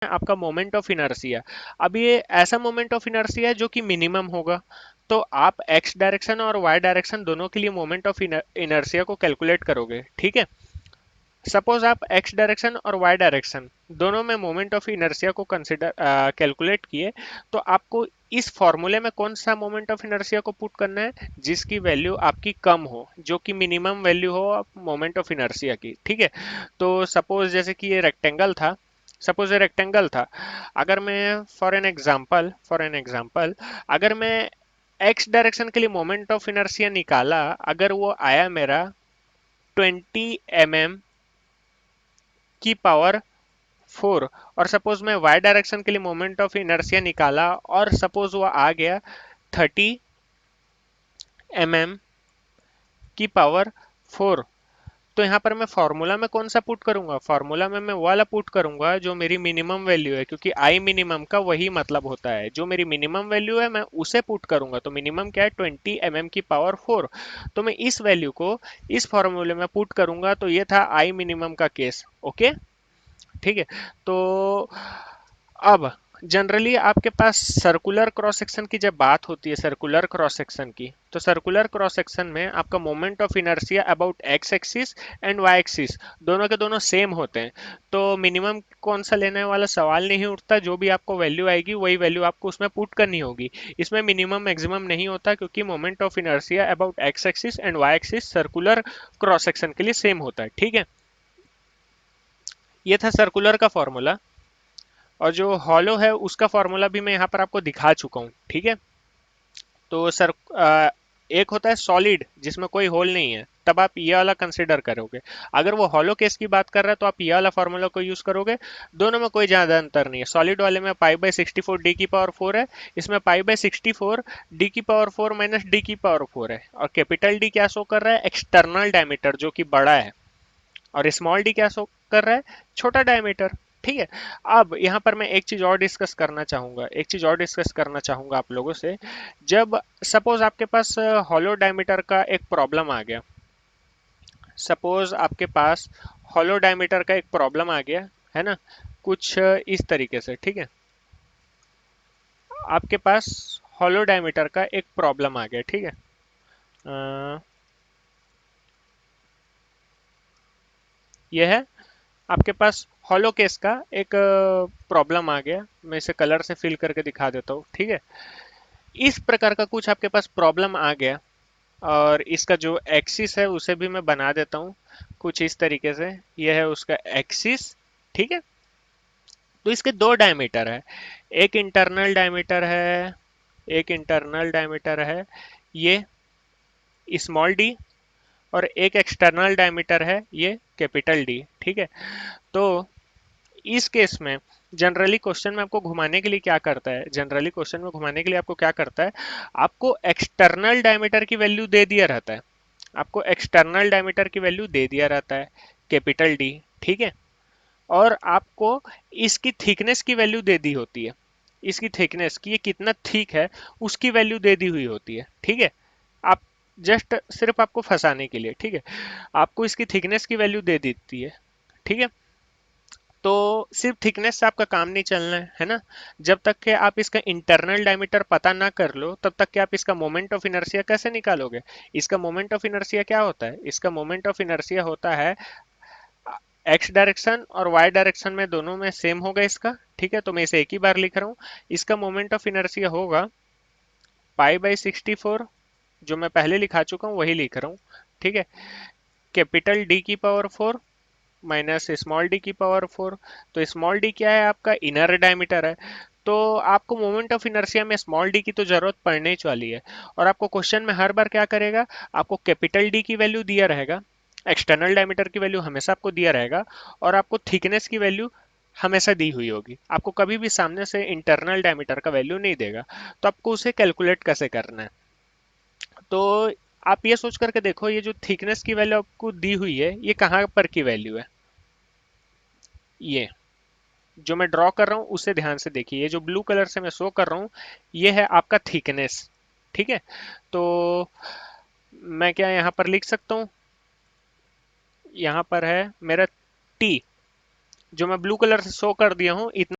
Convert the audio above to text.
आपका moment of inertia. अब ये ऐसा मोमेंट ऑफ इनर्शिया है जो कि मिनिमम होगा। तो आप एक्स डायरेक्शन और वाई डायरेक्शन दोनों के लिए मोमेंट ऑफ इनर्शिया को कैलकुलेट करोगे, ठीक है। सपोज आप एक्स डायरेक्शन और वाई डायरेक्शन दोनों में मोमेंट ऑफ इनर्शिया को कंसिडर कैलकुलेट किए, तो आपको इस फॉर्मूले में कौन सा मोमेंट ऑफ इनर्शिया को पुट करना है, जिसकी वैल्यू आपकी कम हो, जो कि मिनिमम वैल्यू हो मोमेंट ऑफ इनर्शिया की, ठीक है। तो सपोज जैसे कि ये रेक्टेंगल था, सपोज ये रेक्टेंगल था, अगर मैं फॉर एन एग्जांपल अगर मैं एक्स डायरेक्शन के लिए मोमेंट ऑफ इनर्शिया निकाला, अगर वो आया मेरा 20 mm की पावर 4, और सपोज मैं वाई डायरेक्शन के लिए मोमेंट ऑफ इनर्शिया निकाला और सपोज वो आ गया 30 mm की पावर 4, तो यहाँ पर मैं फॉर्मूला में कौन सा पुट करूंगा, फॉर्मूला में मैं वो वाला पुट करूंगा जो मेरी मिनिमम वैल्यू है, क्योंकि आई मिनिमम का वही मतलब होता है, जो मेरी मिनिमम वैल्यू है मैं उसे पुट करूंगा। तो मिनिमम क्या है, 20 mm की पावर 4। तो मैं इस वैल्यू को इस फॉर्मूले में पुट करूंगा। तो ये था आई मिनिमम का केस, ओके, ठीक है। तो अब जनरली आपके पास सर्कुलर क्रॉस सेक्शन की जब बात होती है, सर्कुलर क्रॉस सेक्शन की, तो सर्कुलर क्रॉस सेक्शन में आपका moment of inertia about X axis and Y axis दोनों के दोनों सेम होते हैं। तो मिनिमम कौन सा लेने वाला सवाल नहीं उठता, जो भी आपको वैल्यू आएगी वही वैल्यू आपको उसमें पुट करनी होगी। इसमें मिनिमम मैक्सिमम नहीं होता, क्योंकि moment of inertia about X axis and Y axis circular cross section के लिए सेम होता है, ठीक है। ये था सर्कुलर का फॉर्मूला। और जो हॉलो है उसका फॉर्मूला भी मैं यहाँ पर आपको दिखा चुका हूँ, ठीक है। तो सर एक होता है सॉलिड जिसमें कोई होल नहीं है, तब आप ये वाला कंसिडर करोगे। अगर वो हॉलो केस की बात कर रहा है तो आप ये वाला फॉर्मूला को यूज करोगे। दोनों में कोई ज्यादा अंतर नहीं है। सॉलिड वाले में पाई/64 डी की पावर 4 है, इसमें पाई/64 डी की पावर 4 माइनस डी की पावर 4 है। और कैपिटल डी क्या शो कर रहा है, एक्सटर्नल डायमीटर जो कि बड़ा है, और स्मॉल डी क्या शो कर रहा है, छोटा डायमीटर, ठीक है। अब यहाँ पर मैं एक चीज और डिस्कस करना चाहूंगा, आप लोगों से। जब सपोज आपके पास हॉलो डायमीटर का एक प्रॉब्लम आ गया, सपोज आपके पास हॉलो डायमीटर का एक प्रॉब्लम आ गया है ना, कुछ इस तरीके से, ठीक है। आपके पास हॉलो डायमीटर का एक प्रॉब्लम आ गया, ठीक है। यह है आपके पास हॉलो केस का एक प्रॉब्लम आ गया। मैं इसे कलर से फिल करके दिखा देता हूँ, ठीक है। इस प्रकार का कुछ आपके पास प्रॉब्लम आ गया, और इसका जो एक्सिस है उसे भी मैं बना देता हूँ कुछ इस तरीके से। यह है उसका एक्सिस, ठीक है। तो इसके दो डायमीटर है, एक इंटरनल डायमीटर है, ये स्मॉल डी, और एक एक्सटर्नल डायमीटर है, ये कैपिटल डी, ठीक है। तो इस केस में जनरली क्वेश्चन में आपको घुमाने के लिए क्या करता है, आपको क्या करता है, आपको एक्सटर्नल डायमीटर की वैल्यू दे दिया रहता है, कैपिटल डी, ठीक है। और आपको इसकी थिकनेस की वैल्यू दे दी होती है, इसकी थिकनेस की, ये कितना थिक है उसकी वैल्यू दे दी हुई होती है, ठीक है। आप जस्ट सिर्फ आपको फंसाने के लिए, ठीक है, आपको इसकी थिकनेस की वैल्यू दे देती है, ठीक है। तो सिर्फ थिकनेस से आपका काम नहीं चलना है ना। जब तक कि आप इसका इंटरनल डायमीटर पता ना कर लो, तब तक कि आप इसका मोमेंट ऑफ इनर्शिया कैसे निकालोगे। इसका मोमेंट ऑफ इनर्शिया क्या होता है, इसका मोमेंट ऑफ इनर्शिया होता है एक्स डायरेक्शन और वाई डायरेक्शन में दोनों में सेम होगा इसका, ठीक है। तो मैं इसे एक ही बार लिख रहा हूँ। इसका मोमेंट ऑफ इनर्शिया होगा पाई/64, जो मैं पहले लिखा चुका हूँ वही लिख रहा हूँ, ठीक है। कैपिटल डी की पावर 4 माइनस स्मॉल डी की पावर 4। तो स्मॉल डी क्या है, आपका इनर डायमीटर है। तो आपको मोमेंट ऑफ इनर्शिया में स्मॉल डी की तो जरूरत पड़ने ही वाली है। और आपको क्वेश्चन में हर बार क्या करेगा, आपको कैपिटल डी की वैल्यू दिया रहेगा, एक्सटर्नल डायमीटर की वैल्यू हमेशा आपको दिया रहेगा, और आपको थिकनेस की वैल्यू हमेशा दी हुई होगी। आपको कभी भी सामने से इंटरनल डायमीटर का वैल्यू नहीं देगा। तो आपको उसे कैलकुलेट कैसे करना है, तो आप ये सोच करके देखो, ये जो थिकनेस की वैल्यू आपको दी हुई है, ये कहाँ पर की वैल्यू है। ये जो मैं ड्रॉ कर रहा हूँ उसे ध्यान से देखिए, ये जो ब्लू कलर से मैं शो कर रहा हूँ, ये है आपका थिकनेस, ठीक है। तो मैं क्या यहाँ पर लिख सकता हूँ, यहाँ पर है मेरा टी, जो मैं ब्लू कलर से शो कर दिया हूँ, इतना